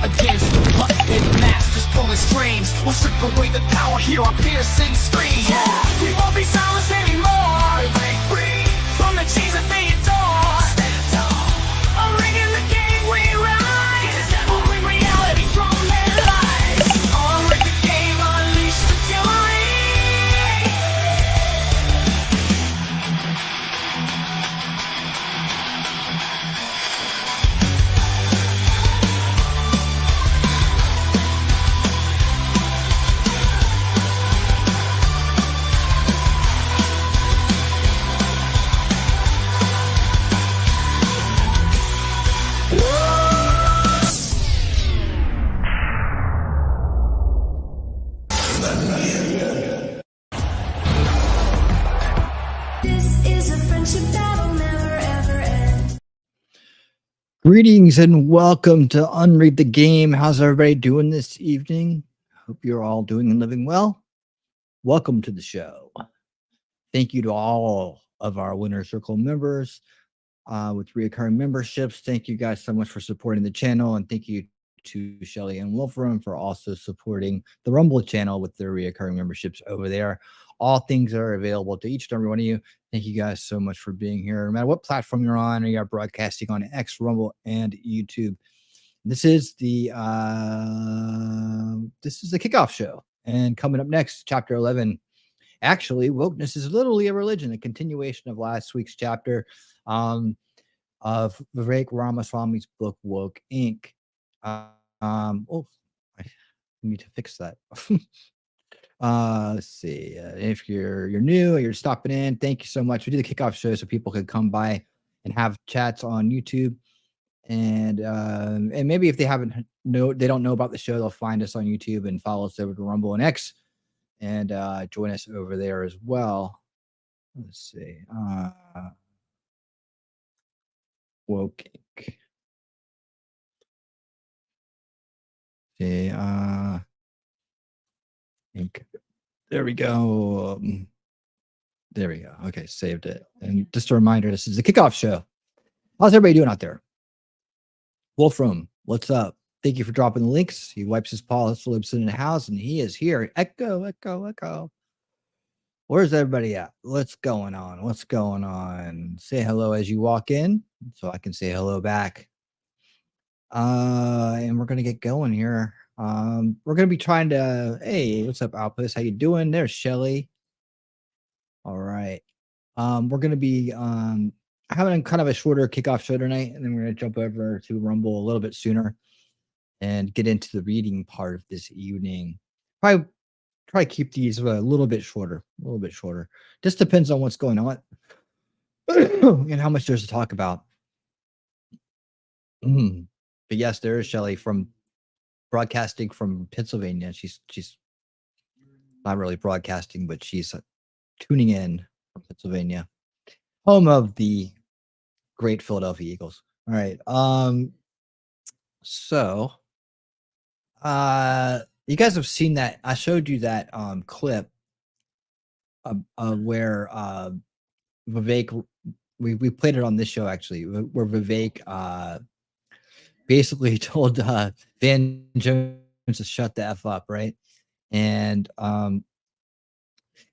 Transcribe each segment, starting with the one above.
against the puppet masters pulling strings. We'll strip away the power, hear our piercing scream. Yeah, we won't be silenced anymore. We break free from the chains that they adore. Stand tall, Unrig in the game we rise. We'll bring reality from their lies. Unrig the game, unleash the fury. Greetings and welcome to Unrig the Game. How's everybody doing this evening? Hope you're all doing and living well. Welcome to the show. Thank you to all of our Winner Circle members with recurring memberships. Thank you guys so much for supporting the channel, and thank you to Shelly and Wolfram for also supporting the Rumble channel with their recurring memberships over there. All things are available to each and every one of you. Thank you guys so much for being here. No matter what platform you're on, or you're broadcasting on X, Rumble, and YouTube. This is the kickoff show. And coming up next, chapter 11. Actually, wokeness is literally a religion, a continuation of last week's chapter of Vivek Ramaswamy's book, Woke Inc. I need to fix that. Let's see. If you're new or you're stopping in, thank you so much. We do the kickoff show so people can come by and have chats on YouTube, and maybe if they don't know about the show, they'll find us on YouTube and follow us over to Rumble and X, and join us over there as well. Let's see. Woke Inc. Okay. There we go. There we go. Okay, saved it. And just a reminder, this is the kickoff show. How's everybody doing out there? Wolfram, what's up? Thank you for dropping the links. He wipes his paw, lives in the house, and he is here. Echo, echo, echo. Where's everybody at? What's going on? What's going on? Say hello as you walk in, so I can say hello back. And we're gonna get going here. We're gonna be trying to. Hey, what's up, Outpost? How you doing? There's Shelly. All right. We're gonna be having kind of a shorter kickoff show tonight, and then we're gonna jump over to Rumble a little bit sooner and get into the reading part of this evening. Probably try to keep these a little bit shorter. Just depends on what's going on and how much there's to talk about. But yes, there is Shelly from broadcasting from Pennsylvania. She's not really broadcasting, but she's tuning in from Pennsylvania, home of the great Philadelphia Eagles. All right. So you guys have seen that. I showed you that clip of where Vivek, we played it on this show actually, where Vivek basically told Van Jones to shut the F up, right? And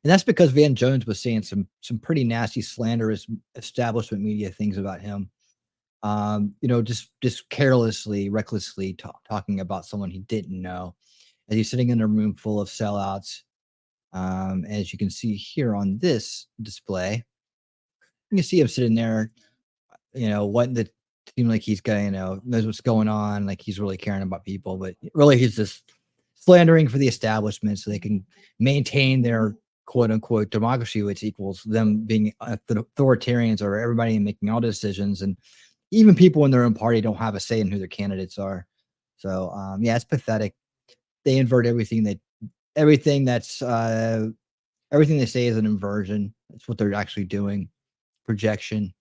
that's because Van Jones was saying some pretty nasty, slanderous establishment media things about him. Just carelessly, recklessly talking about someone he didn't know, as he's sitting in a room full of sellouts. As you can see here on this display, you can see him sitting there, wanting to seem like he's got, knows what's going on, like he's really caring about people, but really he's just slandering for the establishment so they can maintain their quote unquote democracy, which equals them being authoritarians or everybody making all the decisions, and even people in their own party don't have a say in who their candidates are. So yeah, it's pathetic. They invert everything. Everything they say is an inversion. That's what they're actually doing. Projection.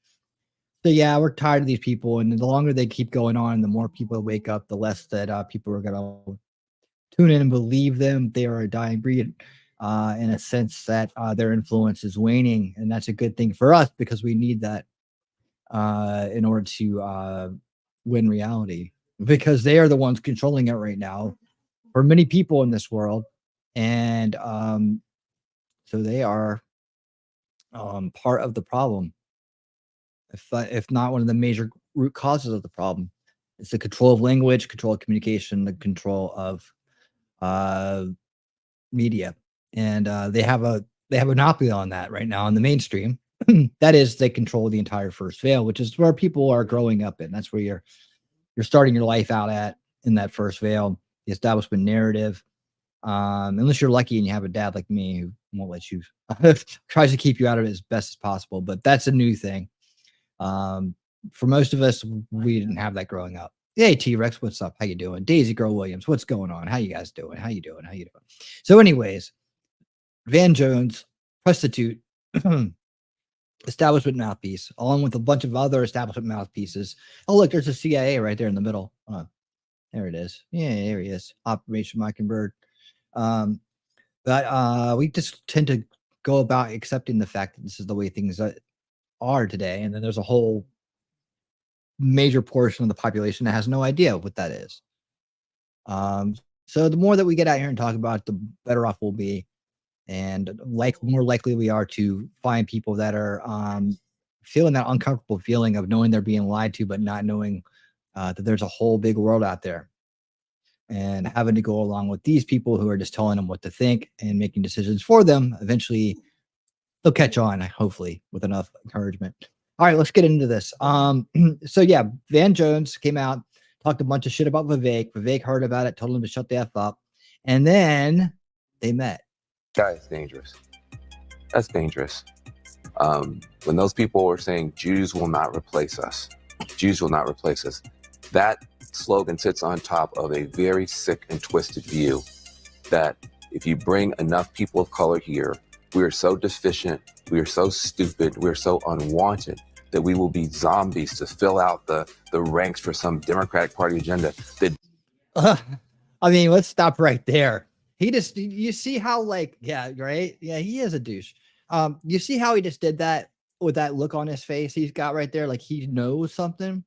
So yeah, we're tired of these people, and the longer they keep going on, the more people wake up, the less that people are gonna tune in and believe them. They are a dying breed, in a sense that their influence is waning, and that's a good thing for us because we need that in order to win reality. because they are the ones controlling it right now for many people in this world. And so they are part of the problem, if not one of the major root causes of the problem. It's the control of language, control of communication, the control of media, and they have a monopoly on that right now in the mainstream. That is, they control the entire first veil, which is where people are growing up in. That's where you're starting your life out at, in that first veil, the establishment narrative. Unless you're lucky and you have a dad like me who won't let you, tries to keep you out of it as best as possible. But that's a new thing. For most of us, we didn't have that growing up. Hey, T-Rex, what's up? How you doing? Daisy Girl Williams, what's going on? How you guys doing? How you doing? How you doing? So anyways, Van Jones, prostitute, establishment mouthpiece, along with a bunch of other establishment mouthpieces. Oh, look, there's a CIA right there in the middle. There it is. Yeah, there he is. Operation Mockingbird. But we just tend to go about accepting the fact that this is the way things are today. And then there's a whole major portion of the population that has no idea what that is. So the more that we get out here and talk about it, the better off we'll be. And more likely we are to find people that are feeling that uncomfortable feeling of knowing they're being lied to, but not knowing that there's a whole big world out there, and having to go along with these people who are just telling them what to think and making decisions for them. Eventually they'll catch on, hopefully, with enough encouragement. All right, let's get into this. So yeah, Van Jones came out, talked a bunch of shit about Vivek. Vivek heard about it, told him to shut the F up. And then they met. That is dangerous. That's dangerous. When those people were saying Jews will not replace us, Jews will not replace us, that slogan sits on top of a very sick and twisted view that if you bring enough people of color here, we are so deficient, we are so stupid, we are so unwanted that we will be zombies to fill out the ranks for some Democratic Party agenda. I mean, let's stop right there. He just, you see how, like, yeah, right? Yeah, he is a douche. You see how he just did that with that look on his face he's got right there, like he knows something,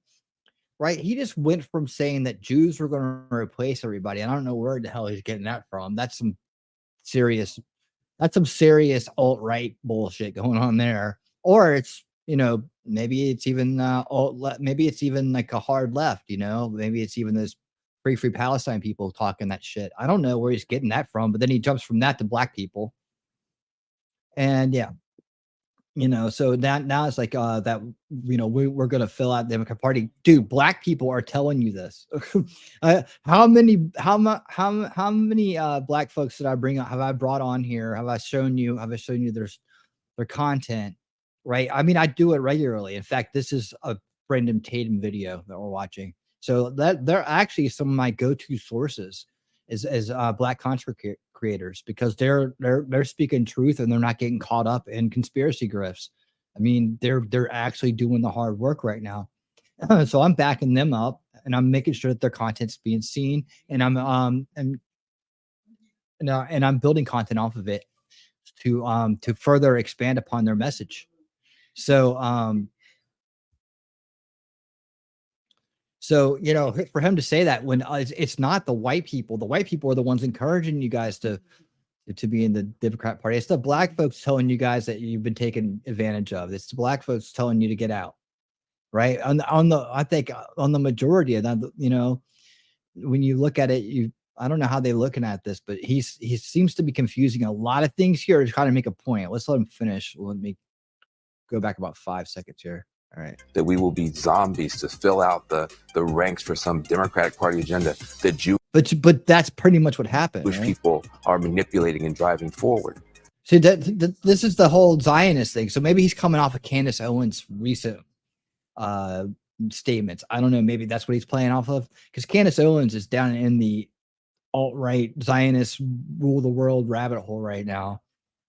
right? He just went from saying that Jews were going to replace everybody, and I don't know where the hell he's getting that from. That's some serious alt-right bullshit going on there. Or it's, you know, maybe it's even maybe it's even like a hard left, you know, maybe it's even those free Palestine people talking that shit. I don't know where he's getting that from, but then he jumps from that to black people. And yeah, you know, so now it's like that, you know, we're gonna fill out the Democrat Party. Dude, black people are telling you this. How many black folks did I bring up? Have I brought on here? Have I shown you their content? Right. I mean, I do it regularly. In fact, this is a Brendan Tatum video that we're watching. So that they're actually some of my go-to sources as black content creators, because they're speaking truth and they're not getting caught up in conspiracy grifts. I mean, they're actually doing the hard work right now. So I'm backing them up, and I'm making sure that their content's being seen, and I'm building content off of it to further expand upon their message. So, you know, for him to say that when it's not the white people are the ones encouraging you guys to be in the Democrat Party. It's the black folks telling you guys that you've been taken advantage of. It's the black folks telling you to get out, right? I think on the majority of that, you know, when you look at it, I don't know how they're looking at this, but he seems to be confusing a lot of things here to try to make a point. Let's let him finish. Let me go back about 5 seconds here. All right. That we will be zombies to fill out the ranks for some Democratic Party agenda that But that's pretty much what happened. Jewish right? people are manipulating and driving forward. See, this is the whole Zionist thing. So maybe he's coming off of Candace Owens' recent statements. I don't know. Maybe that's what he's playing off of, because Candace Owens is down in the alt-right Zionist rule the world rabbit hole right now.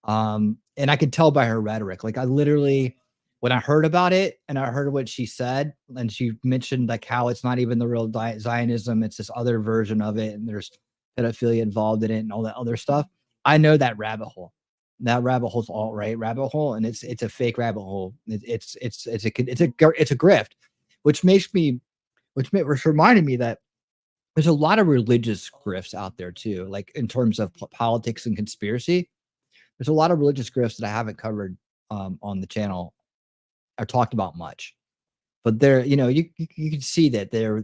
And I could tell by her rhetoric. Like, I literally, when I heard about it and I heard what she said, and she mentioned like how it's not even the real Zionism, it's this other version of it, and there's pedophilia involved in it and all that other stuff. I know that rabbit hole. That rabbit hole's alt-right rabbit hole, and it's a fake rabbit hole. It's a grift, which reminded me that there's a lot of religious grifts out there too, like in terms of politics and conspiracy. There's a lot of religious grifts that I haven't covered on the channel or talked about much. But there, you know, you can see that they're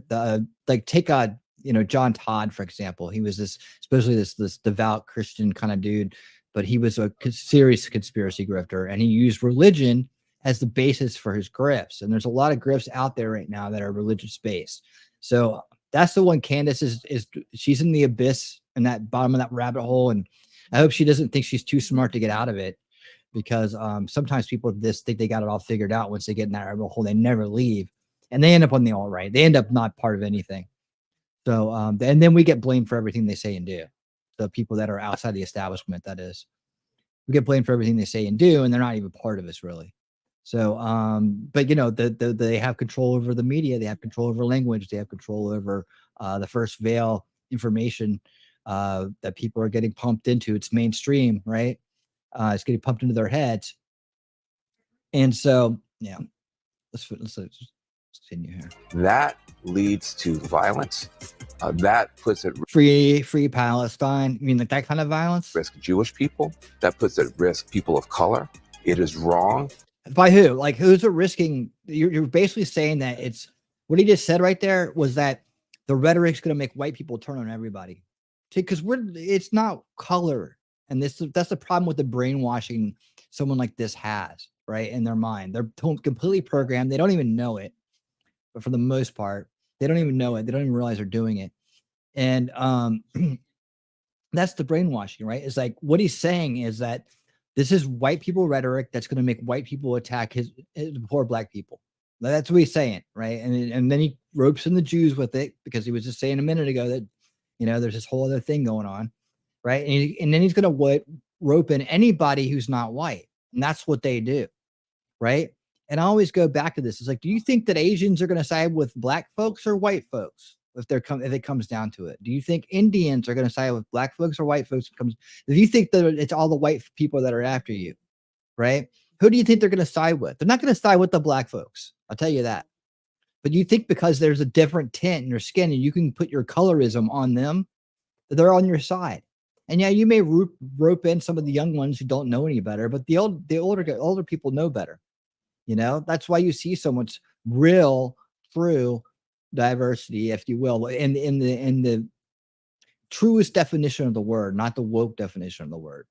like take John Todd, for example. He was especially this devout Christian kind of dude, but he was a serious conspiracy grifter, and he used religion as the basis for his grifts. And there's a lot of grifts out there right now that are religious based. So that's the one. Candace is she's in the abyss in that bottom of that rabbit hole, and I hope she doesn't think she's too smart to get out of it, because sometimes people think they got it all figured out. Once they get in that rabbit hole, they never leave, and they end up on the alt-right. They end up not part of anything. So and then we get blamed for everything they say and do. The people that are outside the establishment, that is, we get blamed for everything they say and do, and they're not even part of us really. So but you know, they have control over the media, they have control over language, they have control over the first veil information that people are getting pumped into. It's mainstream, right? It's getting pumped into their heads. And so, yeah, let's continue here. That leads to violence. That puts at free Palestine. I mean, like that kind of violence. Risk Jewish people. That puts at risk people of color. It is wrong. By who? Like, who's it risking? You're basically saying that it's what he just said right there was that the rhetoric's going to make white people turn on everybody, because it's not color. And that's the problem with the brainwashing someone like this has, right? In their mind, they're completely programmed. They don't even know it, but for the most part, they don't even know it. They don't even realize they're doing it. And that's the brainwashing, right? It's like what he's saying is that this is white people rhetoric that's going to make white people attack his poor black people. That's what he's saying, right? And then he ropes in the Jews with it, because he was just saying a minute ago that, you know, there's this whole other thing going on, right? And then he's going to rope in anybody who's not white, and that's what they do, right? And I always go back to this. It's like, do you think that Asians are going to side with black folks or white folks if it comes down to it? Do you think Indians are going to side with black folks or white folks? If you think that it's all the white people that are after you, right? Who do you think they're going to side with? They're not going to side with the black folks. I'll tell you that. But you think because there's a different tint in your skin and you can put your colorism on them, that they're on your side. And yeah, you may rope in some of the young ones who don't know any better, but the older people know better. You know, that's why you see so much real, true diversity, if you will, in the truest definition of the word, not the woke definition of the word,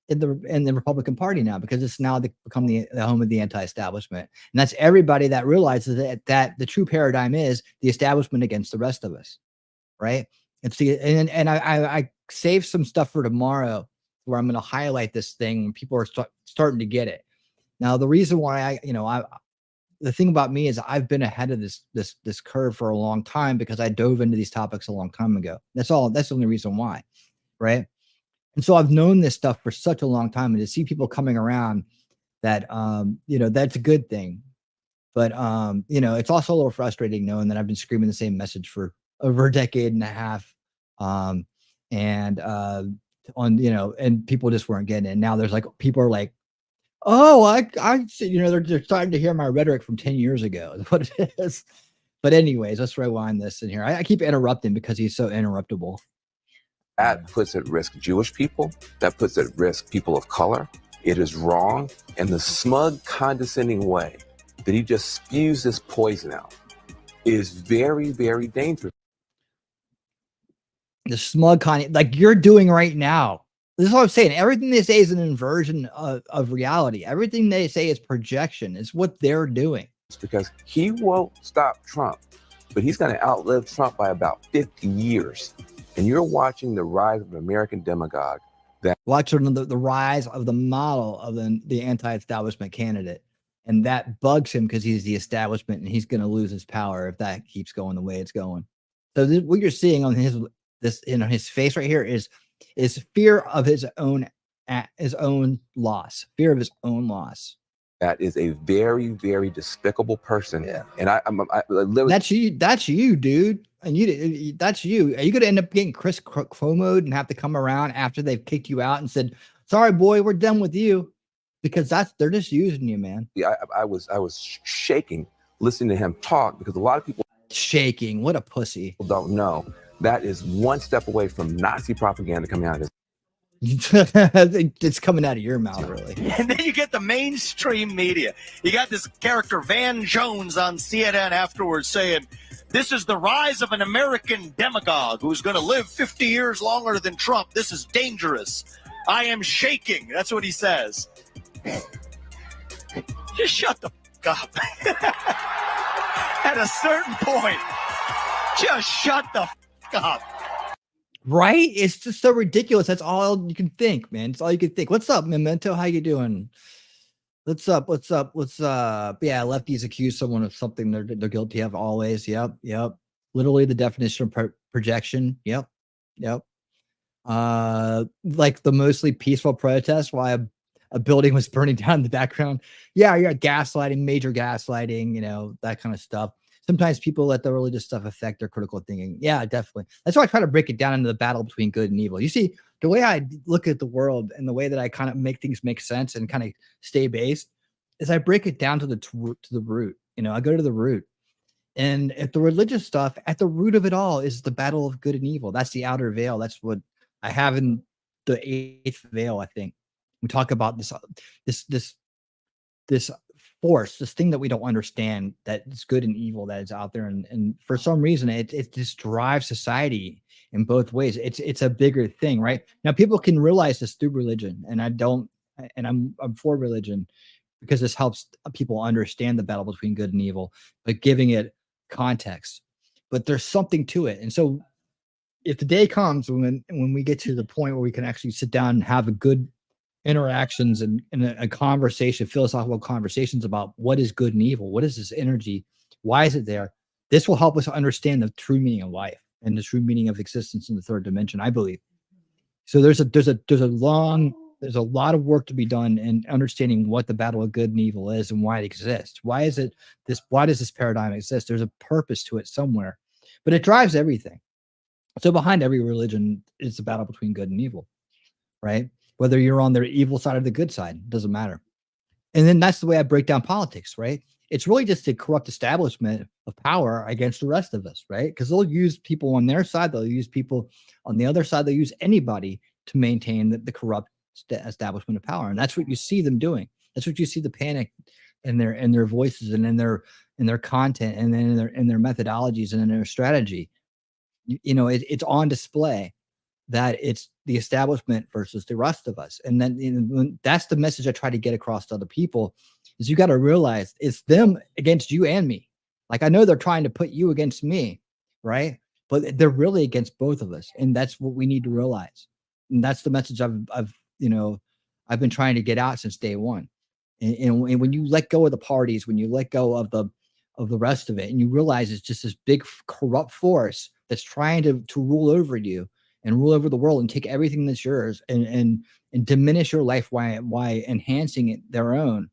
in the Republican Party now, because it's now become the home of the anti-establishment, and that's everybody that realizes that the true paradigm is the establishment against the rest of us, right? And I saved some stuff for tomorrow where I'm going to highlight this thing when people are starting to get it. Now, the reason why the thing about me is I've been ahead of this curve for a long time, because I dove into these topics a long time ago. That's the only reason why, right? And so I've known this stuff for such a long time, and to see people coming around that, that's a good thing. But, it's also a little frustrating knowing that I've been screaming the same message for over a decade and a half. And people just weren't getting it. Now there's like, people are like, oh, they're starting to hear my rhetoric from 10 years ago is what it is. But anyways, let's rewind this in here. I keep interrupting because he's so interruptible. That puts at risk Jewish people. That puts at risk people of color. It is wrong. And the smug, condescending way that he just spews this poison out is very, very dangerous. The smug like you're doing right now. This is what I'm saying. Everything they say is an inversion of reality. Everything they say is projection. It's what they're doing. It's because he won't stop Trump, but he's going to outlive Trump by about 50 years. And you're watching the rise of an American demagogue. Watching the rise of the model of the anti-establishment candidate. And that bugs him because he's the establishment, and he's going to lose his power if that keeps going the way it's going. So what you're seeing on his face right here is fear of his own loss, fear of his own loss. That is a very, very despicable person. Yeah. And I literally, that's you, dude. And that's you. Are you going to end up getting Chris Cuomo'd and have to come around after they've kicked you out and said, sorry, boy, we're done with you? Because they're just using you, man. Yeah, I was shaking listening to him talk, because a lot of people shaking. What a pussy. don't know That is one step away from Nazi propaganda coming out of his. It's coming out of your mouth, really. And then you get the mainstream media. You got this character, Van Jones, on CNN afterwards saying, this is the rise of an American demagogue who's going to live 50 years longer than Trump. This is dangerous. I am shaking. That's what he says. Just shut the f*** up. At a certain point, just shut the f*** up. Right? It's just so ridiculous. That's all you can think, man. It's all you can think. What's up, Memento? How you doing? What's up? What's up? Yeah, lefties accuse someone of something they're guilty of always. Yep. Literally the definition of projection. Yep. Like the mostly peaceful protest, why a building was burning down in the background. Yeah, you got gaslighting, major gaslighting, that kind of stuff. Sometimes people let the religious stuff affect their critical thinking. Yeah, definitely. That's why I try to break it down into the battle between good and evil. You see, the way I look at the world and the way that I kind of make things make sense and kind of stay based is I break it down to the root. I go to the root. And if the religious stuff, at the root of it all is the battle of good and evil. That's the outer veil. That's what I have in the eighth veil, I think. We talk about this force, this thing that we don't understand, that is good and evil, that is out there, and for some reason it just drives society in both ways. It's a bigger thing, right? Now people can realize this through religion, and I'm for religion because this helps people understand the battle between good and evil, but giving it context. But there's something to it, and so if the day comes when we get to the point where we can actually sit down and have a good interactions and a conversation, philosophical conversations about what is good and evil, what is this energy, why is it there, this will help us understand the true meaning of life and the true meaning of existence in the third dimension, I believe. So there's a lot of work to be done in understanding what the battle of good and evil is and why it exists. Why does this paradigm exist? There's a purpose to it somewhere, but it drives everything. So behind every religion is the battle between good and evil, right? Whether you're on the evil side or the good side, doesn't matter. And then that's the way I break down politics, right? It's really just a corrupt establishment of power against the rest of us, right? Because they'll use people on their side, they'll use people on the other side, they'll use anybody to maintain the corrupt establishment of power. And that's what you see them doing. That's what you see the panic in their voices and in their content and then in their methodologies and in their strategy. It's on display that it's the establishment versus the rest of us. And then that's the message I try to get across to other people is you got to realize it's them against you and me. Like, I know they're trying to put you against me, right? But they're really against both of us. And that's what we need to realize. And that's the message I've been trying to get out since day one. And when you let go of the parties, when you let go of the rest of it, and you realize it's just this big corrupt force that's trying to rule over you and rule over the world and take everything that's yours and diminish your life while enhancing it their own,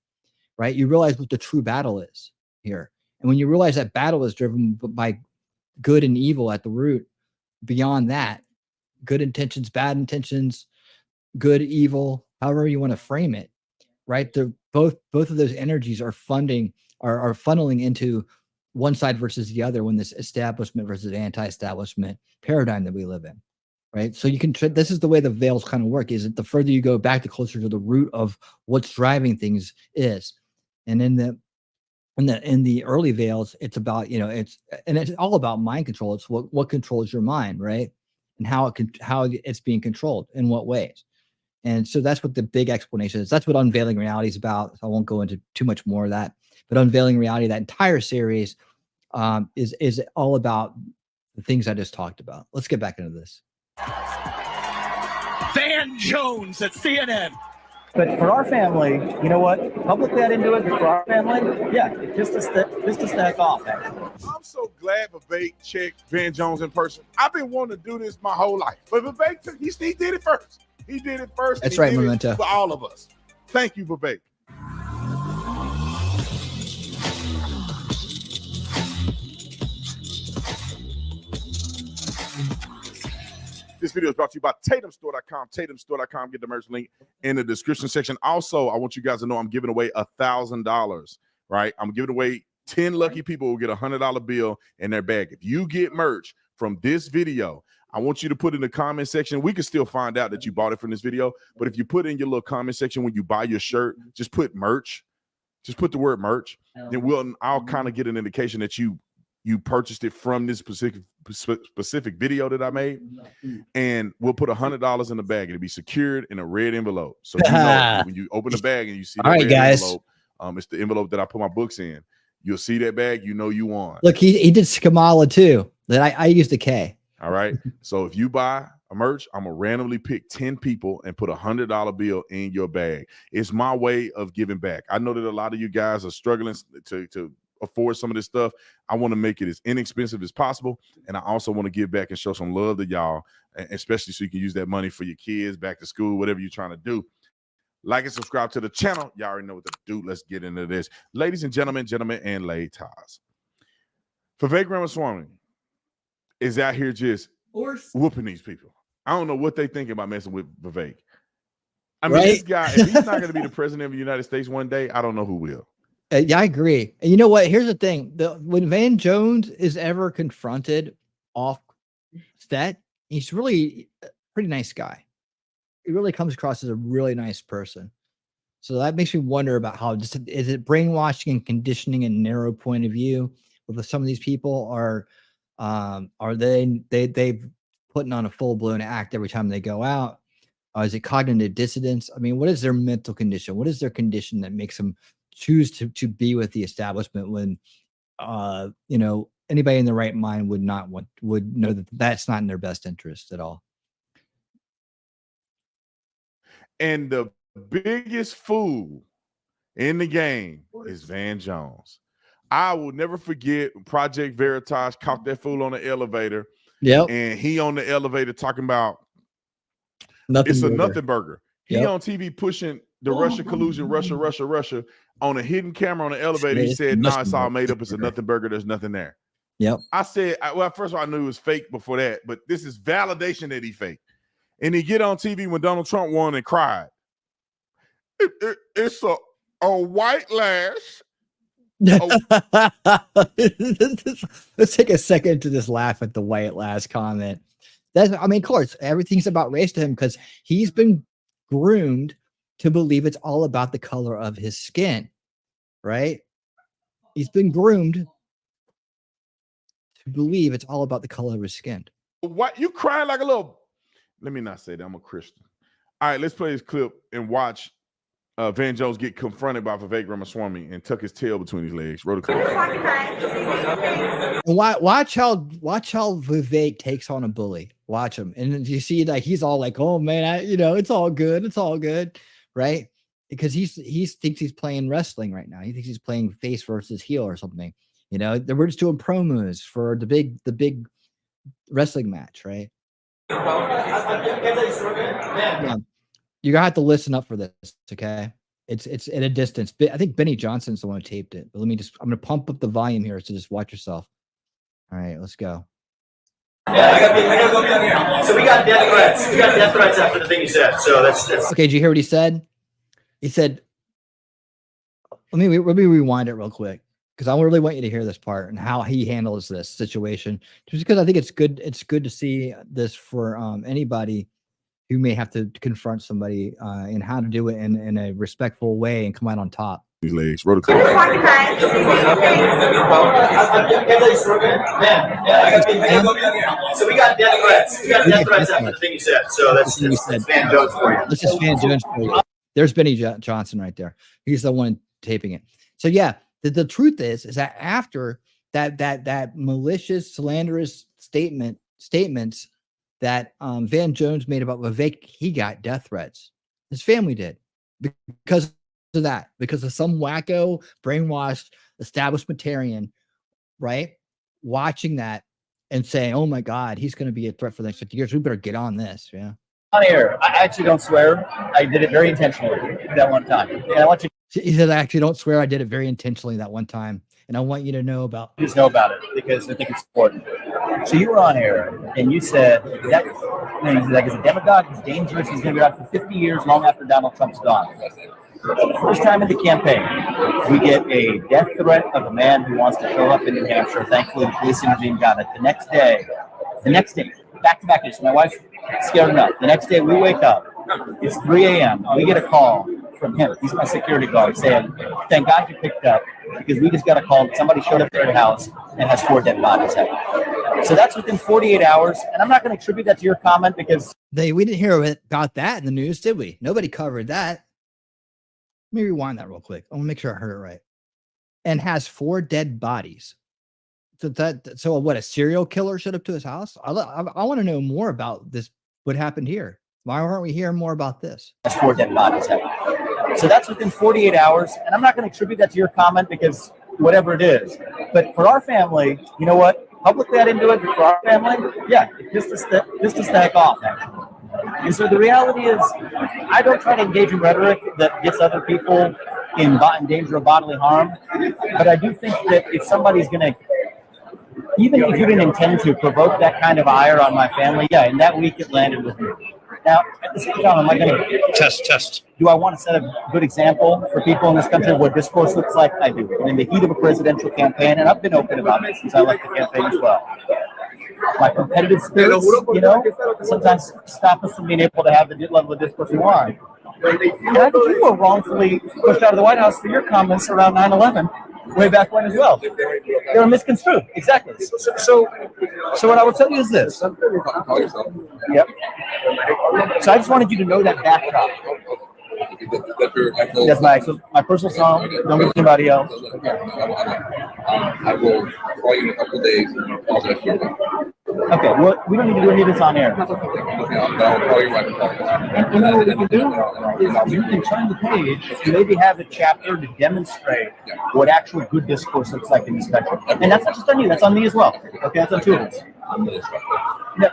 right? You realize what the true battle is here. And when you realize that battle is driven by good and evil at the root, beyond that, good intentions, bad intentions, good, evil, however you want to frame it, right? Both of those energies are funneling into one side versus the other when this establishment versus anti-establishment paradigm that we live in. Right. So you can, this is the way the veils kind of work, is that the further you go back, the closer to the root of what's driving things is. And in the early veils, it's about, it's all about mind control. It's what controls your mind, right? And how it's being controlled in what ways. And so that's what the big explanation is. That's what Unveiling Reality is about. So I won't go into too much more of that, but Unveiling Reality, that entire series is all about the things I just talked about. Let's get back into this. Van Jones at CNN. But for our family, you know what? Publicly I didn't do it, but for our family, yeah, just to stack off, actually. I'm so glad Vivek checked Van Jones in person. I've been wanting to do this my whole life. But Vivek, he did it first. He did it first. That's right, Memento. For all of us. Thank you, Vivek. This video is brought to you by TatumStore.com. TatumStore.com. Get the merch link in the description section. Also, I want you guys to know I'm giving away $1,000, right? I'm giving away 10 lucky people who get a $100 bill in their bag. If you get merch from this video, I want you to put in the comment section. We can still find out that you bought it from this video, but if you put in your little comment section when you buy your shirt, just put merch. Just put the word merch. Then I'll kind of get an indication that you purchased it from this specific video that I made, and we'll put $100 in the bag. It'll be secured in a red envelope. So you know when you open the bag and you see the red envelope, it's the envelope that I put my books in. You'll see that bag, you know you won. Look, he did Kamala too. That I used a K. All right. So if you buy a merch, I'm gonna randomly pick 10 people and put $100 bill in your bag. It's my way of giving back. I know that a lot of you guys are struggling to afford some of this stuff. I want to make it as inexpensive as possible, and I also want to give back and show some love to y'all, especially so you can use that money for your kids, back to school, whatever you're trying to do. Like and subscribe to the channel. Y'all already know what to do. Let's get into this. Ladies and gentlemen, and ladies. Vivek Ramaswamy is out here just whooping these people. I don't know what they think about messing with Vivek. I mean, this guy, if he's not going to be the president of the United States one day, I don't know who will. Yeah, I agree. And you know what? Here's the thing. When Van Jones is ever confronted off set, he's really a pretty nice guy. He really comes across as a really nice person. So that makes me wonder about how is it brainwashing and conditioning and narrow point of view with some of these people, or are they putting on a full-blown act every time they go out? Is it cognitive dissonance? I mean, what is their mental condition? What is their condition that makes them choose to be with the establishment when you know, anybody in the right mind would know that that's not in their best interest at all? And the biggest fool in the game is Van Jones. I will never forget Project Veritas caught that fool on the elevator. Yep. And he on the elevator talking about nothing it's burger. a nothing burger. He on TV pushing the Russia collusion, Russia. On a hidden camera on the elevator, he said, "No, it's all made up. It's a nothing burger. There's nothing there." Yep. I said, well, first of all, I knew it was fake before that, but this is validation that he fake. And he get on TV when Donald Trump won and cried. It's a white lash. Let's take a second to just laugh at the white lash comment. I mean, of course, everything's about race to him because he's been groomed to believe it's all about the color of his skin, right? He's been groomed to believe it's all about the color of his skin. What, you crying like a little? Let me not say that. I'm a Christian. All right, let's play this clip and watch Van Jones get confronted by Vivek Ramaswamy and tuck his tail between his legs. Roll the clip. And watch how Vivek takes on a bully. Watch him, and you see like he's all like, "Oh man, it's all good, right?" Because he thinks he's playing wrestling right now. He thinks he's playing face versus heel or something. We're just doing promos for the big wrestling match, right? Yeah. You're gonna have to listen up for this, okay? It's at a distance. I think Benny Johnson's the one who taped it. But I'm gonna pump up the volume here, so just watch yourself. All right, let's go. Yeah, I gotta go down here. So we got death threats. We got death threats after the thing you said. So that's okay. Did you hear what he said? He said, let me rewind it real quick, because I really want you to hear this part and how he handles this situation. Just because I think it's good. It's good to see this for anybody who may have to confront somebody and how to do it in a respectful way and come out on top. These legs, roll the clip. So we got death threats. We got death threats after the thing you said. So that's Van Jones for you. This is Van Jones for you. There's Benny Johnson right there. He's the one taping it. So yeah, the truth is that after that malicious, slanderous statements that Van Jones made about Vivek, he got death threats. His family did because of that, because of some wacko, brainwashed establishmentarian, right? Watching that and saying, "Oh my God, he's going to be a threat for the next 50 years. We better get on this." Yeah. On air, I actually don't swear. I did it very intentionally that one time. And I want you He said, "I actually don't swear. I did it very intentionally that one time, and I want you to know about." just know about it because I think it's important. So you were on air and you said that he's like, he's a demagogue, he's dangerous, he's going to be around for 50 years, long after Donald Trump's gone. For the first time in the campaign, we get a death threat of a man who wants to show up in New Hampshire. Thankfully, the police intervened, got it. The next day, The next day, back-to-back days, my wife's scared enough. The next day, we wake up. It's 3 a.m. We get a call from him. He's my security guard saying, thank God you picked up because we just got a call that somebody showed up at your house and has 4 dead bodies. So that's within 48 hours. And I'm not going to attribute that to your comment because we didn't hear about that in the news, did we? Nobody covered that. Let me rewind that real quick. I want to make sure I heard it right. And has 4 dead bodies. So what, a serial killer showed up to his house? I want to know more about this. What happened here? Why aren't we hearing more about this? has 4 dead bodies. So that's within 48 hours. And I'm not going to attribute that to your comment because whatever it is. But for our family, you know what? Publicly I didn't do it, but for our family, yeah, it pissed us the heck off, actually. And so the reality is, I don't try to engage in rhetoric that gets other people in danger of bodily harm. But I do think that if somebody's going to, even if you didn't intend to provoke that kind of ire on my family, yeah, in that week it landed with me. Now, at the same time, am I going to Test. do I want to set a good example for people in this country of what discourse looks like? I do. And in the heat of a presidential campaign, and I've been open about it since I left the campaign as well. My competitive spirits, sometimes stop us from being able to have the level of discourse we want. And I think you were wrongfully pushed out of the White House for your comments around 9/11. Way back when as well. They were misconstrued. Exactly. So what I will tell you is this. Yep. So I just wanted you to know that backdrop. That's my personal song. Don't get anybody else. I will call you in a couple of days and apologize for that. Okay, well, we don't need to do any of this on air. I'll call you right back. And you know what we can do is you can turn the page and maybe have a chapter to demonstrate what actual good discourse looks like in this country. And that's not just on you, that's on me as well. Okay, that's on 2 of us. Yeah.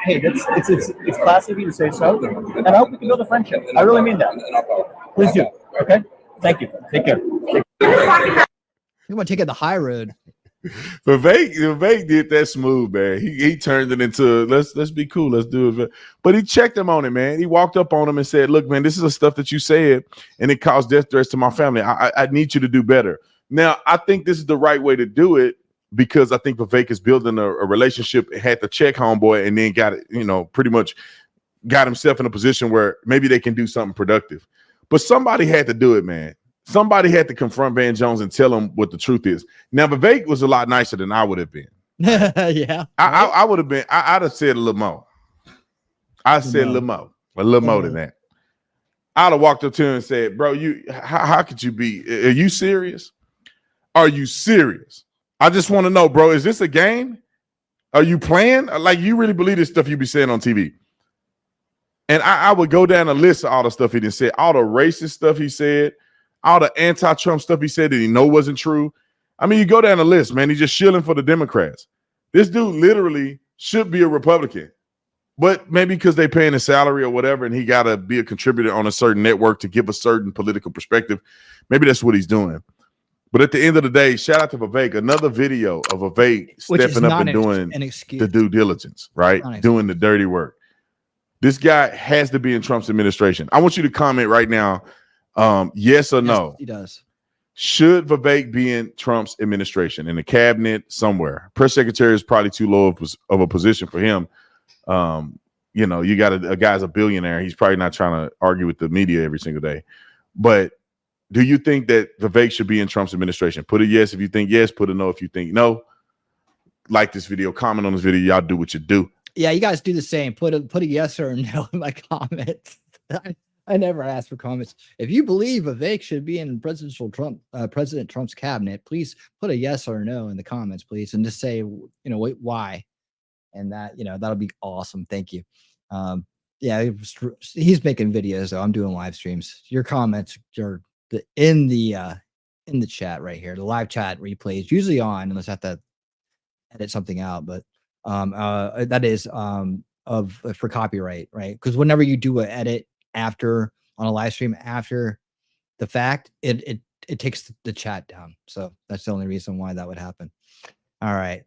Hey, it's classy of you to say so, and I hope we can build a friendship. I really mean that. Please do. Okay. Thank you. Take care. You want to take it the high road? Vivek did that smooth, man. He turned it into let's be cool, let's do it. But he checked him on it, man. He walked up on him and said, "Look, man, this is the stuff that you said, and it caused death threats to my family. I need you to do better." Now, I think this is the right way to do it. Because I think Vivek is building a relationship, had to check homeboy, and then got it, pretty much got himself in a position where maybe they can do something productive. But somebody had to do it, man. Somebody had to confront Van Jones and tell him what the truth is. Now, Vivek was a lot nicer than I would have been. Yeah. I would have been, I'd have said a little more. I said a little more than that. I'd have walked up to him and said, bro, how could you be? Are you serious? Are you serious? I just want to know, bro, is this a game? Are you playing? Like, you really believe this stuff you be saying on TV? And I would go down a list of all the stuff he didn't say, all the racist stuff he said, all the anti-Trump stuff he said that he know wasn't true. I mean, you go down the list, man. He's just shilling for the Democrats. This dude literally should be a Republican. But maybe because they paying his salary or whatever, and he got to be a contributor on a certain network to give a certain political perspective. Maybe that's what he's doing. But at the end of the day, shout out to Vivek. Another video of Vivek stepping up and doing the due diligence, right? Doing the dirty work. This guy has to be in Trump's administration. I want you to comment right now, yes or no. Yes, he does. Should Vivek be in Trump's administration, in the cabinet, somewhere? Press secretary is probably too low of a position for him. You got a guy's a billionaire. He's probably not trying to argue with the media every single day. But do you think that Vivek should be in Trump's administration? Put a yes if you think yes. Put a no if you think no. Like this video. Comment on this video. Y'all do what you do. Yeah, you guys do the same. Put a yes or a no in my comments. I never ask for comments. If you believe Vivek should be in President Trump's cabinet, please put a yes or a no in the comments, please, and just say why, and that'll be awesome. Thank you. Yeah, he's making videos though. I'm doing live streams. Your comments are in the chat right here. The live chat replay is usually on, unless I have to edit something out. But that is for copyright, right? Because whenever you do an edit after on a live stream after the fact, it takes the chat down. So that's the only reason why that would happen. All right,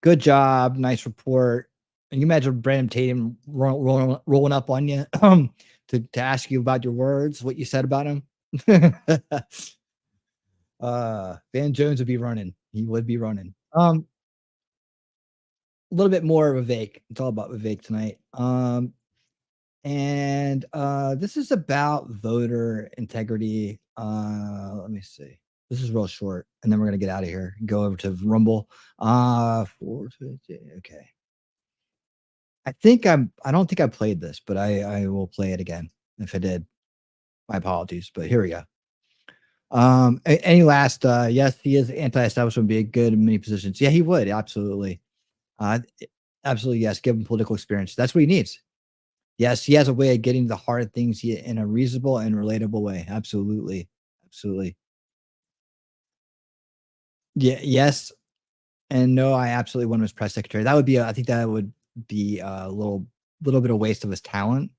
good job, nice report. And you imagine Brandon Tatum rolling up on you to ask you about your words, what you said about him. Van Jones would be running. He would be running. little bit more of Vivek. It's all about Vivek tonight. And this is about voter integrity. Let me see. This is real short, and then we're gonna get out of here and go over to Rumble. Okay. I don't think I played this, but I will play it again. If I did, my apologies. But here we go. Any last? Yes, he is anti-establishment, be good in many positions. Yeah, he would absolutely. Absolutely, yes. Give him political experience. That's what he needs. Yes, he has a way of getting the hard things in a reasonable and relatable way. Absolutely, absolutely. Yeah, yes, and no. I absolutely want him as press secretary. That would be. I think that would be a little bit of waste of his talent.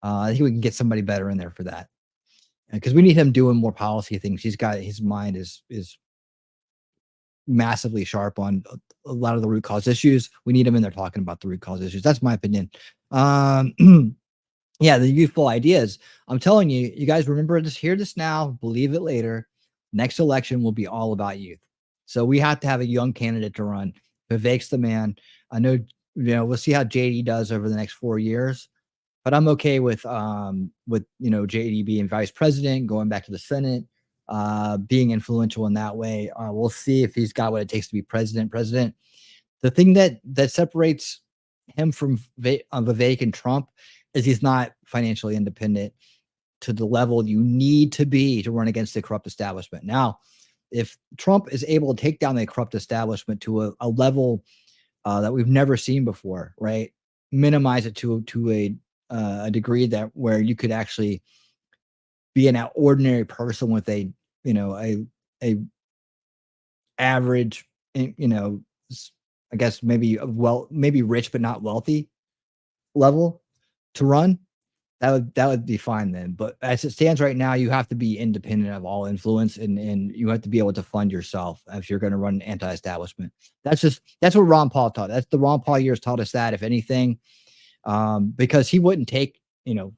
I think we can get somebody better in there for that, because we need him doing more policy things. He's got his mind is massively sharp on a lot of the root cause issues. We need him in there talking about the root cause issues. That's my opinion. Yeah, the youthful ideas. I'm telling you, you guys remember this, hear this now, believe it later. Next election will be all about youth. So we have to have a young candidate to run. Vivek's the man. I know, we'll see how JD does over the next 4 years, but I'm okay with JD being vice president, going back to the Senate, being influential in that way. We'll see if he's got what it takes to be president. The thing that separates him from Vivek and Trump is he's not financially independent to the level you need to be to run against the corrupt establishment. Now, if Trump is able to take down the corrupt establishment to a level that we've never seen before, right? Minimize it to a degree that where you could actually be an ordinary person with a average, I guess maybe rich but not wealthy level to run, that would be fine then. But as it stands right now, you have to be independent of all influence, and you have to be able to fund yourself if you're going to run an anti-establishment. That's what Ron Paul taught. That's the Ron Paul years taught us that, if anything, because he wouldn't take,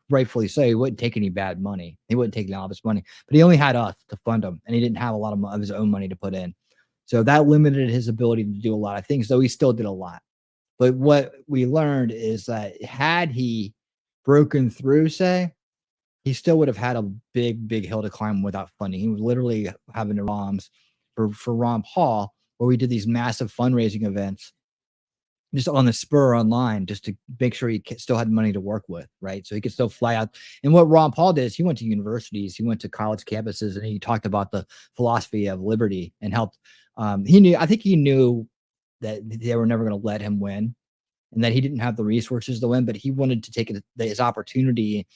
rightfully so, he wouldn't take any bad money. He wouldn't take all of his money, but he only had us to fund him, and he didn't have a lot of his own money to put in. So that limited his ability to do a lot of things, though he still did a lot. But what we learned is that had he broken through, say, he still would have had a big hill to climb without funding. He was literally having to ROMs for Ron Paul, where we did these massive fundraising events just on the spur online, just to make sure he still had money to work with, right? So he could still fly out. And what Ron Paul did is he went to universities, he went to college campuses, and he talked about the philosophy of liberty and helped. I think he knew that they were never going to let him win, and that he didn't have the resources to win, but he wanted to take his opportunity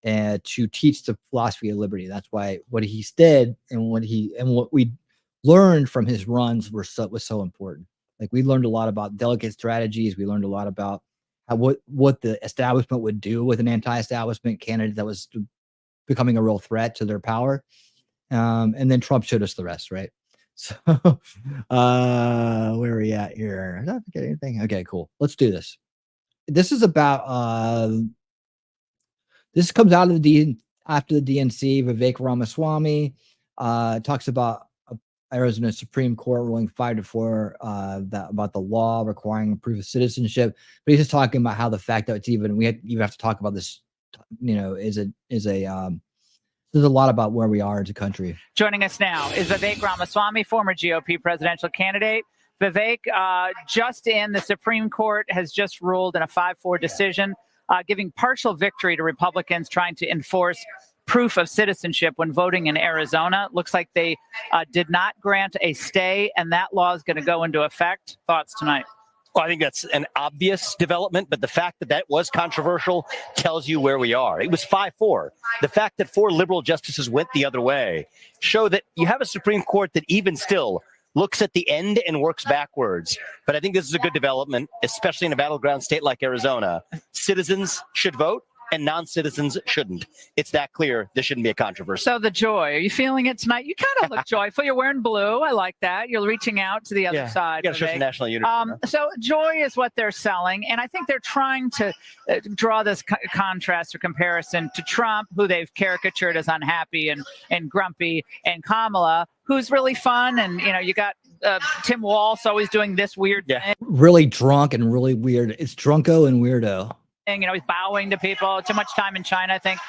to teach the philosophy of liberty. That's why what he did and what we learned from his runs was so important. Like, we learned a lot about delicate strategies. We learned a lot about what the establishment would do with an anti-establishment candidate that was becoming a real threat to their power. And then Trump showed us the rest, right? So where are we at here? Did I forget anything? Okay, cool. Let's do this. This is about this comes out of after the DNC. Vivek Ramaswamy talks about Arizona Supreme Court ruling 5-4 about the law requiring proof of citizenship. But he's just talking about how the fact that it's even have to talk about this, there's a lot about where we are as a country. Joining us now is Vivek Ramaswamy, former GOP presidential candidate. Vivek, just in, the Supreme Court has just ruled in a 5-4 decision, giving partial victory to Republicans trying to enforce proof of citizenship when voting in Arizona. Looks like they did not grant a stay, and that law is going to go into effect. Thoughts tonight? Well, I think that's an obvious development, but the fact that was controversial tells you where we are. It was 5-4. The fact that 4 liberal justices went the other way show that you have a Supreme Court that even still looks at the end and works backwards. But I think this is a good development, especially in a battleground state like Arizona. Citizens should vote, and non-citizens shouldn't. It's that clear. This shouldn't be a controversy. So the joy, are you feeling it tonight? You kind of look joyful. You're wearing blue. I like that. You're reaching out to the other side. You got to show some national unity. So joy is what they're selling, and I think they're trying to draw this contrast or comparison to Trump, who they've caricatured as unhappy and grumpy, and Kamala, who's really fun. And you got Tim Walz always doing this weird thing. Really drunk and really weird. It's drunko and weirdo. You know, he's bowing to people. Too much time in China, I think.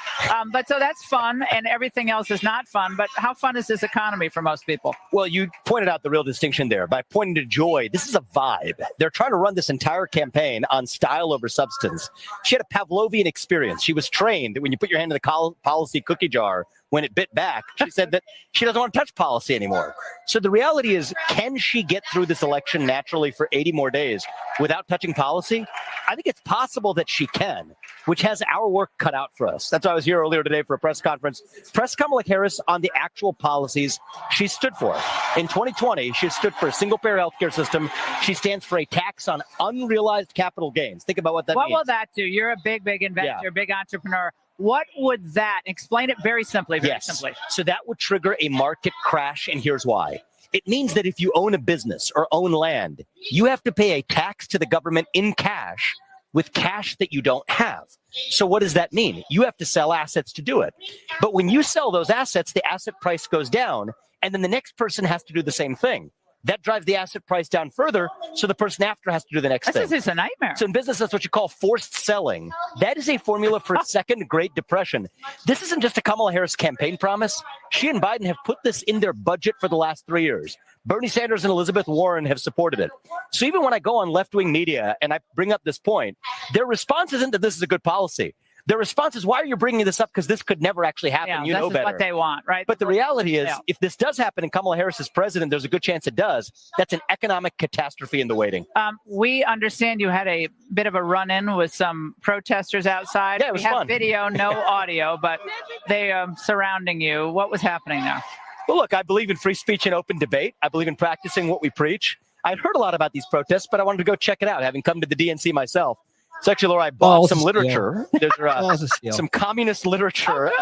But so that's fun, and everything else is not fun. But how fun is this economy for most people? Well, you pointed out the real distinction there by pointing to joy. This is a vibe. They're trying to run this entire campaign on style over substance. She had a Pavlovian experience. She was trained that when you put your hand in the policy cookie jar, when it bit back, she said that she doesn't want to touch policy anymore. So the reality is, can she get through this election naturally for 80 more days without touching policy? I think it's possible that she can, which has our work cut out for us. That's why I was here earlier today for a press conference. Press Kamala Harris on the actual policies she stood for. In 2020, she stood for a single-payer healthcare system. She stands for a tax on unrealized capital gains. Think about what that means. What will that do? You're a big investor, big entrepreneur. What would that, explain it very simply, simply. So that would trigger a market crash, and here's why. It means that if you own a business or own land, you have to pay a tax to the government in cash with cash that you don't have. So what does that mean? You have to sell assets to do it. But when you sell those assets, the asset price goes down, and then the next person has to do the same thing. That drives the asset price down further, so the person after has to do the next thing. This is a nightmare. So in business, that's what you call forced selling. That is a formula for a second Great Depression. This isn't just a Kamala Harris campaign promise. She and Biden have put this in their budget for the last 3 years. Bernie Sanders and Elizabeth Warren have supported it. So even when I go on left-wing media and I bring up this point, their response isn't that this is a good policy. Their response is, why are you bringing this up? Because this could never actually happen. Yeah, you know better. This is what they want, right? But the reality is, if this does happen and Kamala Harris is president, there's a good chance it does. That's an economic catastrophe in the waiting. We understand you had a bit of a run-in with some protesters outside. Yeah, it was fun. fun. Video, no audio, but they surrounding you. What was happening there? Well, look, I believe in free speech and open debate. I believe in practicing what we preach. I'd heard a lot about these protests, but I wanted to go check it out, having come to the DNC myself. So actually, Laura, I bought some literature. There's some communist literature.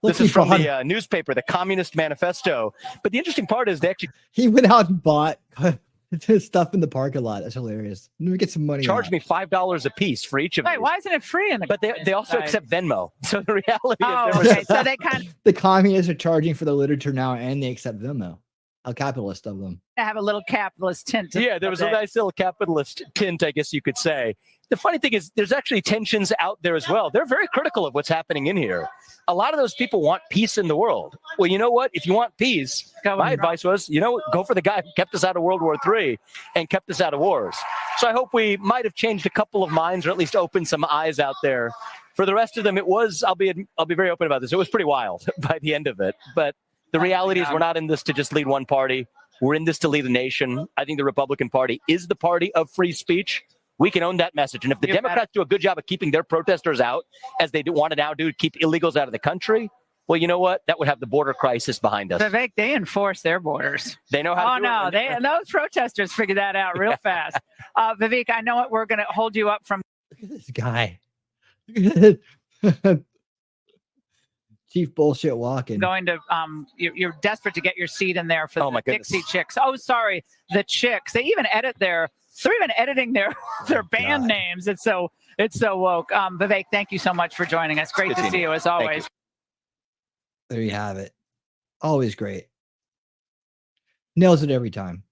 This is from the newspaper, the Communist Manifesto. But the interesting part is he went out and bought stuff in the parking lot. That's hilarious. Let me get some money. Charge me $5 a piece for each of them. Wait, why isn't it free in the? But they also accept Venmo. So the reality is, so they kind of the communists are charging for the literature now, and they accept Venmo. How capitalist of them. Have a little capitalist tint. Yeah, there was a nice little capitalist tint, I guess you could say. The funny thing is, there's actually tensions out there as well. They're very critical of what's happening in here. A lot of those people want peace in the world. Well, you know what? If you want peace, my advice was, go for the guy who kept us out of World War III and kept us out of wars. So I hope we might have changed a couple of minds, or at least opened some eyes out there. For the rest of them, it was, I'll be very open about this, it was pretty wild by the end of it. But the reality is, we're not in this to just lead one party. We're in this to lead a nation. I think the Republican Party is the party of free speech. We can own that message. And if the Democrats do a good job of keeping their protesters out, as they want to now do to keep illegals out of the country, well, you know what? That would have the border crisis behind us. Vivek, they enforce their borders. They know how to do it. Those protesters figured that out real fast. Vivek, I know we're going to hold you up from. Look at this guy. Look at Chief bullshit walking. Going to you're desperate to get your seat in there for the Dixie Chicks. Oh, sorry, the Chicks. They even edit they're even editing their band names. It's so woke. Vivek, thank you so much for joining us. Great to see you as always. There you have it. Always great. Nails it every time.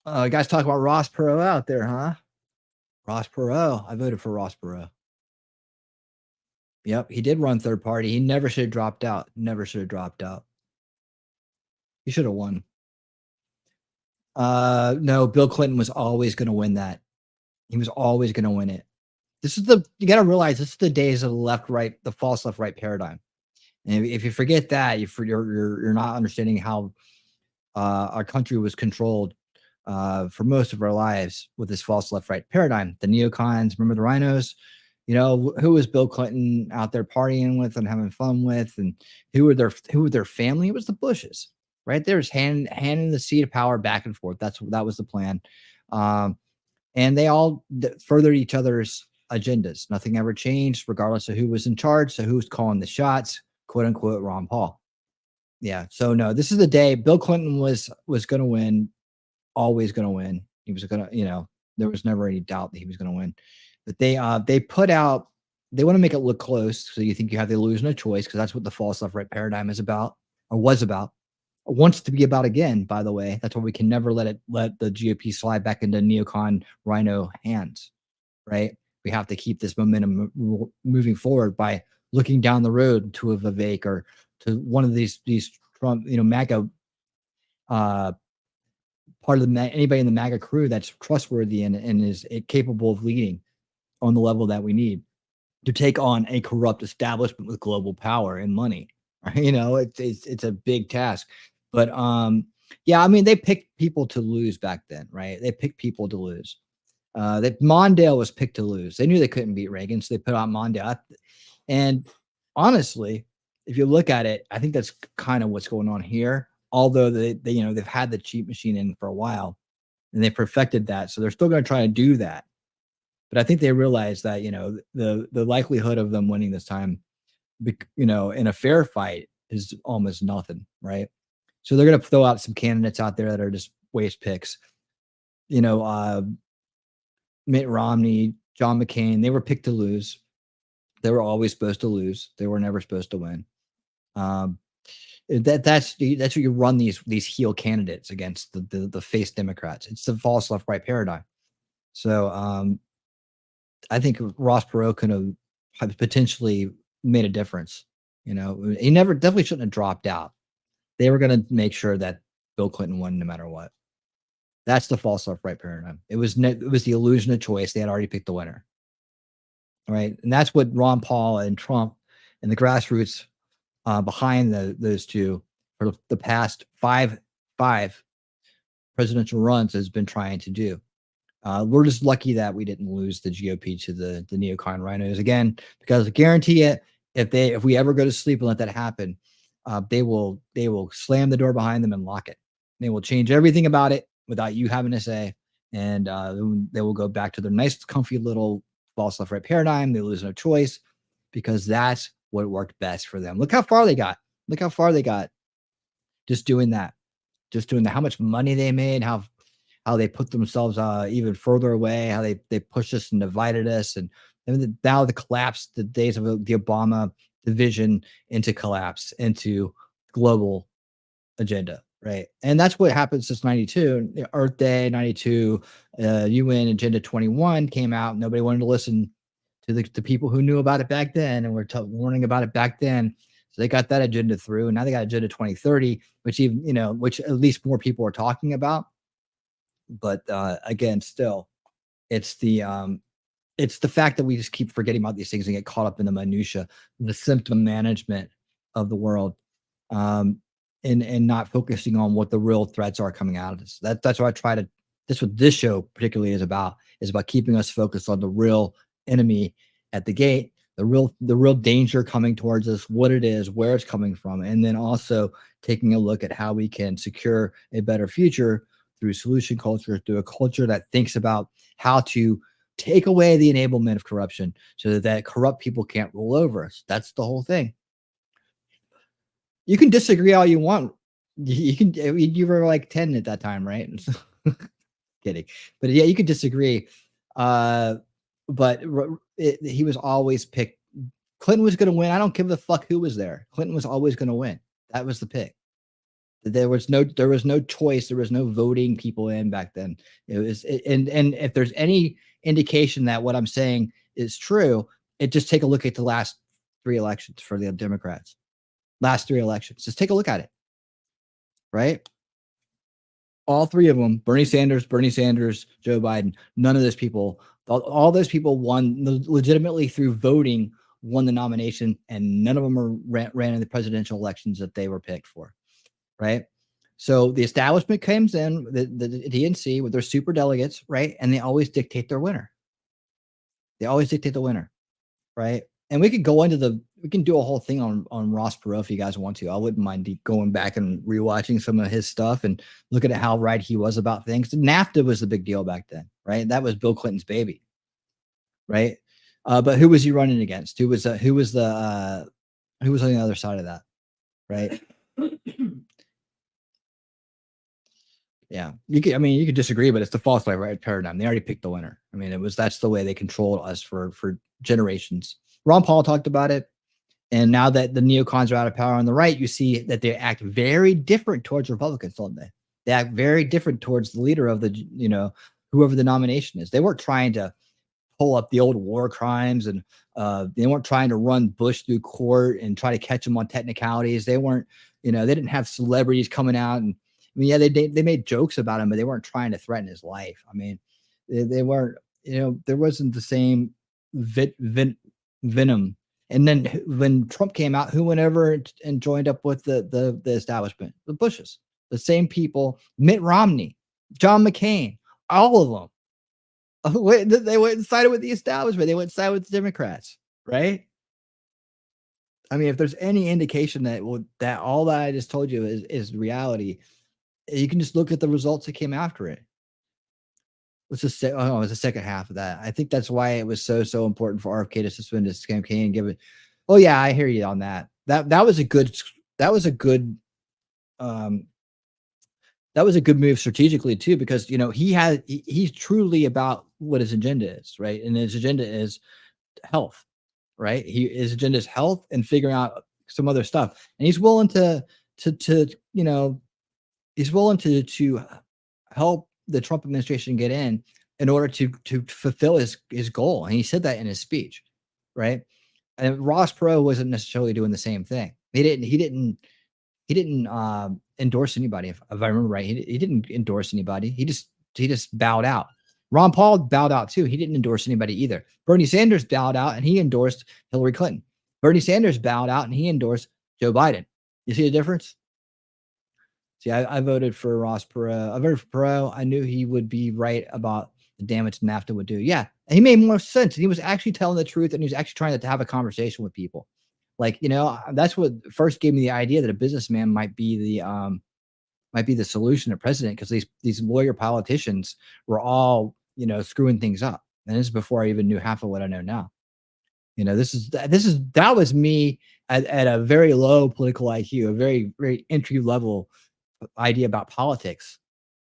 Guys talk about Ross Perot out there, huh? Ross Perot. I voted for Ross Perot. Yep, he did run third party. He never should have dropped out. Never should have dropped out. He should have won. No, Bill Clinton was always going to win that. He was always going to win it. You got to realize this is the days of the left-right, the false left-right paradigm. And if you forget that, you're not understanding how our country was controlled for most of our lives with this false left-right paradigm. The neocons, remember the rhinos? Who was Bill Clinton out there partying with and having fun with, and who were their family? It was the Bushes, right? There's handing the seat of power back and forth. That was the plan, and they all furthered each other's agendas. Nothing ever changed, regardless of who was in charge. So who was calling the shots? "Quote unquote" Ron Paul. Yeah. So no, this is the day Bill Clinton was going to win. Always going to win. He was going to, there was never any doubt that he was going to win. But they put out they want to make it look close, so you think you have the illusion of choice, because that's what the false left right paradigm is about, or was about, or wants to be about again. By the way, that's why we can never let the GOP slide back into neocon rhino hands, right? We have to keep this momentum moving forward by looking down the road to a Vivek or to one of these Trump, MAGA, part of anybody in the MAGA crew that's trustworthy and is capable of leading on the level that we need to take on a corrupt establishment with global power and money. It's a big task, but yeah, I mean, they picked people to lose back then, right? They picked people to lose. That Mondale was picked to lose. They knew they couldn't beat Reagan, so they put out Mondale. And honestly, if you look at it, I think that's kind of what's going on here. Although they've had the cheat machine in for a while, and they perfected that, so they're still going to try to do that. But I think they realize that the likelihood of them winning this time, in a fair fight, is almost nothing, right? So they're going to throw out some candidates out there that are just waste picks. Mitt Romney, John McCain, they were picked to lose. They were always supposed to lose. They were never supposed to win. That's what you run these heel candidates against, the face Democrats. It's the false left right paradigm. So I think Ross Perot could have potentially made a difference. He definitely shouldn't have dropped out. They were going to make sure that Bill Clinton won no matter what. That's the false left right paradigm. It was the illusion of choice. They had already picked the winner, right? And that's what Ron Paul and Trump and the grassroots behind those two for the past five presidential runs has been trying to do. We're just lucky that we didn't lose the GOP to the neocon rhinos again, because I guarantee it, if we ever go to sleep and let that happen, they will slam the door behind them and lock it. They will change everything about it without you having to say, and they will go back to their nice, comfy little false left right paradigm. They lose no choice, because that's what worked best for them. Look how far they got. Look how far they got just doing that. How much money they made, how they put themselves even further away, how they pushed us and divided us, and now the collapse, the days of the Obama division into collapse, into global agenda, right? And that's what happened since 92. Earth Day, 92, UN Agenda 21 came out. Nobody wanted to listen to the people who knew about it back then and were warning about it back then. So they got that agenda through, and now they got Agenda 2030, which which at least more people are talking about. But again, still, it's the fact that we just keep forgetting about these things and get caught up in the minutia, the symptom management of the world, and not focusing on what the real threats are coming out of this. That's what I try to. That's what this show particularly is about keeping us focused on the real enemy at the gate, the real danger coming towards us, what it is, where it's coming from, and then also taking a look at how we can secure a better future through solution culture, through a culture that thinks about how to take away the enablement of corruption so that corrupt people can't rule over us. That's the whole thing. You can disagree all you want. You were like 10 at that time, right? Kidding. But yeah, you could disagree. But he was always picked. Clinton was going to win. I don't give a fuck who was there. Clinton was always going to win. That was the pick. There was no choice. There was no voting people in back then. And if there's any indication that what I'm saying is true, just take a look at the last 3 elections for the Democrats. Last 3 elections. Just take a look at it. Right? All 3 of them, Bernie Sanders, Joe Biden, none of those people, all those people won legitimately through voting, won the nomination, and none of them ran in the presidential elections that they were picked for. Right. So the establishment comes in, the DNC with their super delegates, right? And they always dictate their winner. Right. And we could we can do a whole thing on Ross Perot if you guys want to. I wouldn't mind going back and rewatching some of his stuff and looking at how right he was about things. NAFTA was the big deal back then, right? That was Bill Clinton's baby, right? But who was he running against? Who was on the other side of that, right? Yeah, you could disagree, but it's the false right paradigm. They already picked the winner. I mean, that's the way they controlled us for generations. Ron Paul talked about it. And now that the neocons are out of power on the right, you see that they act very different towards Republicans, don't they? They act very different towards the leader of the, whoever the nomination is. They weren't trying to pull up the old war crimes, and they weren't trying to run Bush through court and try to catch him on technicalities. They weren't, they didn't have celebrities coming out. And I mean, yeah, they made jokes about him, but they weren't trying to threaten his life. I mean, they weren't, there wasn't the same venom. And then when Trump came out, who went over and joined up with the establishment? The Bushes, the same people, Mitt Romney, John McCain, all of them. They went and sided with the establishment. They went and sided with the Democrats, right? I mean, if there's any indication that all that I just told you is reality, you can just look at the results that came after it. Let's just say, it was the second half of that. I think that's why it was so important for RFK to suspend his campaign and give it. Oh yeah, I hear you on that. That was a good move strategically too, because he's truly about what his agenda is, right? And his agenda is health, right? His agenda is health and figuring out some other stuff, and he's willing to help the Trump administration get in order to fulfill his goal. And he said that in his speech, right? And Ross Perot wasn't necessarily doing the same thing. He didn't endorse anybody. If I remember right, he didn't endorse anybody. He just bowed out. Ron Paul bowed out too. He didn't endorse anybody either. Bernie Sanders bowed out and he endorsed Hillary Clinton. Bernie Sanders bowed out and he endorsed Joe Biden. You see the difference? See, I voted for Ross Perot. I voted for Perot. I knew he would be right about the damage NAFTA would do. Yeah, he made more sense. And he was actually telling the truth, and he was actually trying to have a conversation with people. Like, that's what first gave me the idea that a businessman might be the solution to president, because these lawyer politicians were all screwing things up. And this is before I even knew half of what I know now. That was me at a very low political IQ, a very, very entry level idea about politics.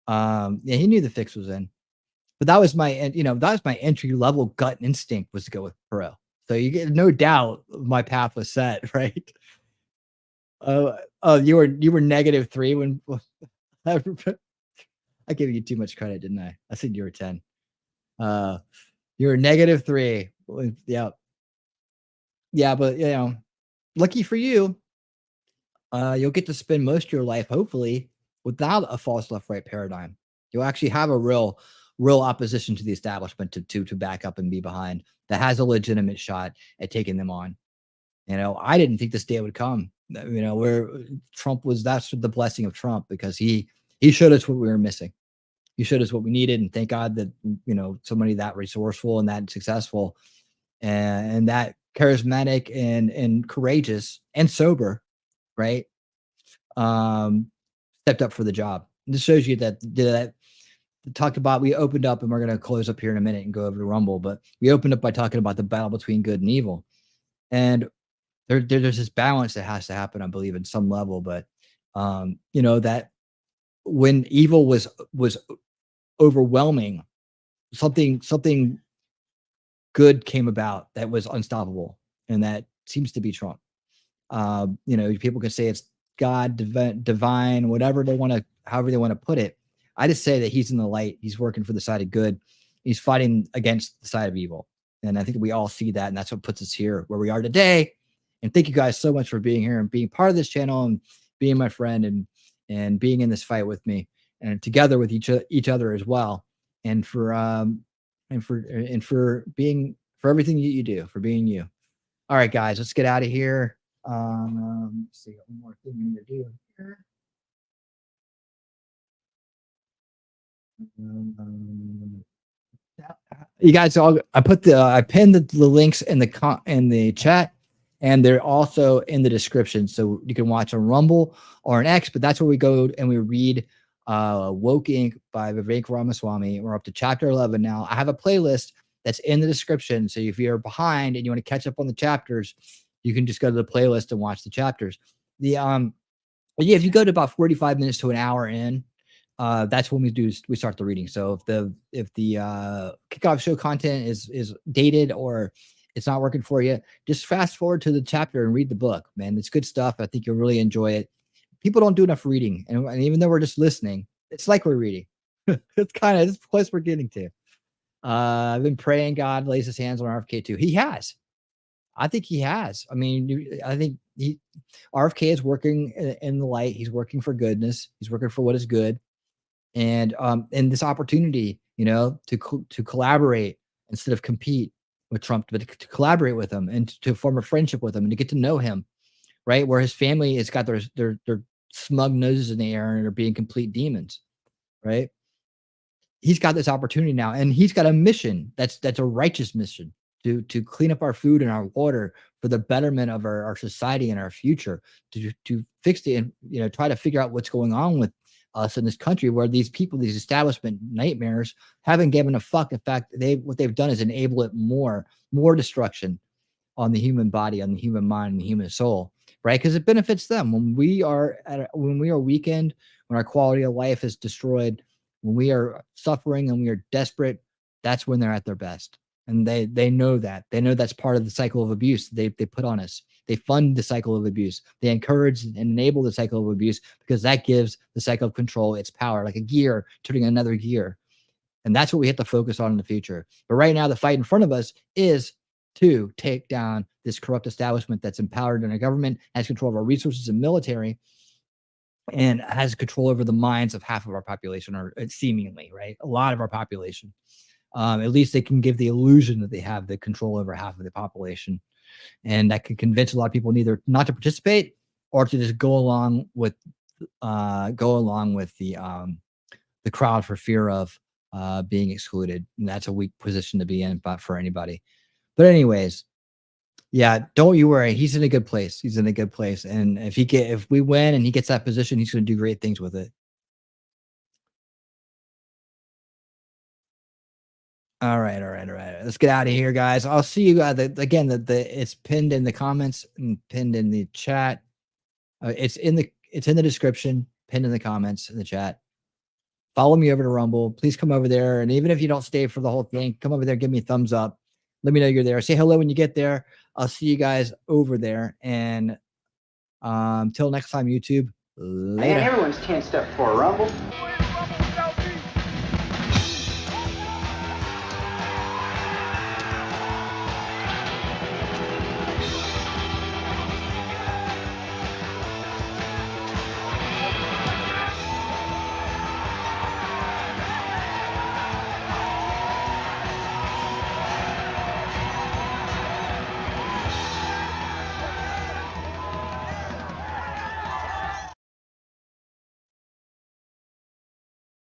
Yeah, he knew the fix was in, but that was my entry level gut instinct, was to go with Perot. So you get no doubt my path was set, right? You were -3 when I gave you too much credit, didn't I? I said you were 10. You were -3. Yeah, but lucky for you, you'll get to spend most of your life, hopefully, without a false left-right paradigm. You'll actually have a real opposition to the establishment to back up and be behind, that has a legitimate shot at taking them on. I didn't think this day would come. Where Trump was, that's the blessing of Trump, because he showed us what we were missing. He showed us what we needed, and thank God that somebody that resourceful and that successful and that charismatic and courageous and sober, right, stepped up for the job. And this shows you that talked about, we opened up, and we're going to close up here in a minute and go over to Rumble, but we opened up by talking about the battle between good and evil. And there's this balance that has to happen, I believe, in some level. But that when evil was overwhelming, something good came about that was unstoppable, and that seems to be Trump. People can say it's God, divine, whatever they want to, however they want to put it. I just say that he's in the light. He's working for the side of good. He's fighting against the side of evil. And I think we all see that. And that's what puts us here where we are today. And thank you guys so much for being here and being part of this channel and being my friend and being in this fight with me and together with each other as well. And for being, for everything that you do, for being you. All right, guys, let's get out of here. Let's see, one more thing we need to do here. You guys, I pinned the links in the chat, and they're also in the description, so you can watch on Rumble or on X. But that's where we go and we read Woke Inc. by Vivek Ramaswamy. We're up to chapter 11 now. I have a playlist that's in the description, so if you're behind and you want to catch up on the chapters, you can just go to the playlist and watch the chapters. If you go to about 45 minutes to an hour in, that's when we start the reading. So if the kickoff show content is dated or it's not working for you, just fast forward to the chapter and read the book, man. It's good stuff. I think you'll really enjoy it. People don't do enough reading. And even though we're just listening, it's like we're reading. It's kind of this place we're getting to. I've been praying God lays his hands on RFK too. He has. I think he has. I mean, I think RFK is working in the light. He's working for goodness. He's working for what is good. And this opportunity, you know, to collaborate instead of compete with Trump, but to collaborate with him and to form a friendship with him and to get to know him, right? Where his family has got their smug noses in the air and are being complete demons, right? He's got this opportunity now, and he's got a mission that's a righteous mission to clean up our food and our water for the betterment of our society and our future, to fix the, and, you know, try to figure out what's going on with us in this country, where these people, these establishment nightmares, haven't given a fuck. In fact, what they've done is enable it more destruction on the human body, on the human mind, and the human soul, right? Because it benefits them when we are weakened, when our quality of life is destroyed, when we are suffering and we are desperate. That's when they're at their best, and they know that. They know that's part of the cycle of abuse they put on us. They fund the cycle of abuse. They encourage and enable the cycle of abuse because that gives the cycle of control its power, like a gear turning another gear. And that's what we have to focus on in the future. But right now, the fight in front of us is to take down this corrupt establishment that's empowered in our government, has control of our resources and military, and has control over the minds of half of our population, or seemingly, right? A lot of our population. At least they can give the illusion that they have the control over half of the population. And that can convince a lot of people neither not to participate or to just go along with the crowd for fear of being excluded. And that's a weak position to be in, but for anybody. But anyways, yeah, don't you worry. He's in a good place. He's in a good place. And if we win and he gets that position, he's going to do great things with it. All right. Let's get out of here, guys. I'll see you guys again. It's pinned in the comments and pinned in the chat. It's in the description, pinned in the comments in the chat. Follow me over to Rumble. Please come over there. And even if you don't stay for the whole thing, come over there, give me a thumbs up. Let me know you're there. Say hello when you get there. I'll see you guys over there. And till next time, YouTube. Later. Man, everyone's tensed up for a Rumble.